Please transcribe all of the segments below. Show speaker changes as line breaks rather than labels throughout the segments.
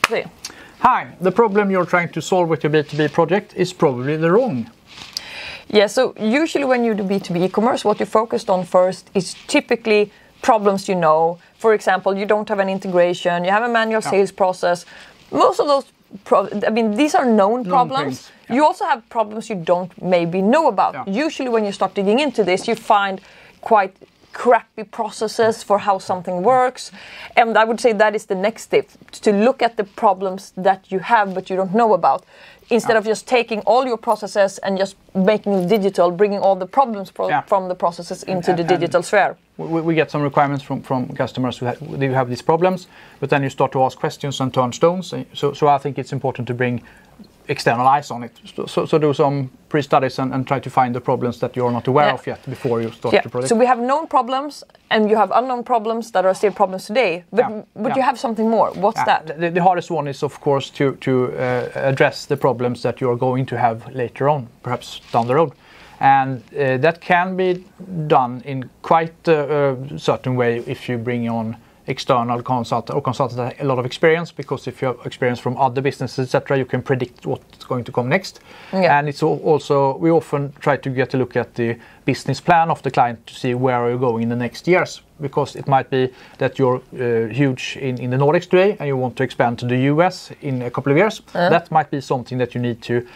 see.
Hi, the problem you're trying to solve with your B2B project is probably the wrong.
Yeah, so usually when you do B2B e-commerce, what you focused on first is typically problems you know. For example, you don't have an integration, you have a manual sales process. Most of those, these are known problems. You also have problems you don't maybe know about. Usually when you start digging into this, you find quite crappy processes for how something works. And I would say that is the next step, to look at the problems that you have but you don't know about. Instead of just taking all your processes and just making it digital, bringing all the problems from the processes into the digital sphere.
We get some requirements from customers who have these problems, but then you start to ask questions and turn stones. So I think it's important to bring external eyes on it. So do some pre-studies and try to find the problems that you're not aware of yet before you start the project.
So we have known problems and you have unknown problems that are still problems today. But you have something more. What's that?
The hardest one is, of course, to address the problems that you're going to have later on, perhaps down the road. And that can be done in quite a certain way if you bring on external consultants that have a lot of experience, because if you have experience from other businesses, etc., you can predict what's going to come next. And it's also, we often try to get a look at the business plan of the client to see where are you going in the next years, because it might be that you're huge in the Nordics today and you want to expand to the US in a couple of years. That might be something that you need to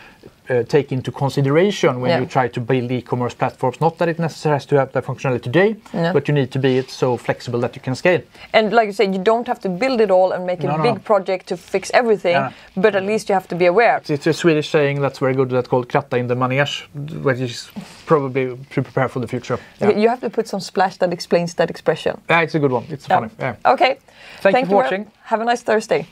take into consideration when you try to build e-commerce platforms. Not that it necessarily has to have that functionality today, but you need to be so flexible that you can scale.
And like you said, you don't have to build it all and make a big project to fix everything, but at least you have to be aware.
It's a Swedish saying that's very good, that's called kratta in the manege, which is probably to prepare for the future.
You have to put some splash that explains that expression.
Yeah, it's a good one. It's funny.
Okay.
Thank you for watching.
Have a nice Thursday.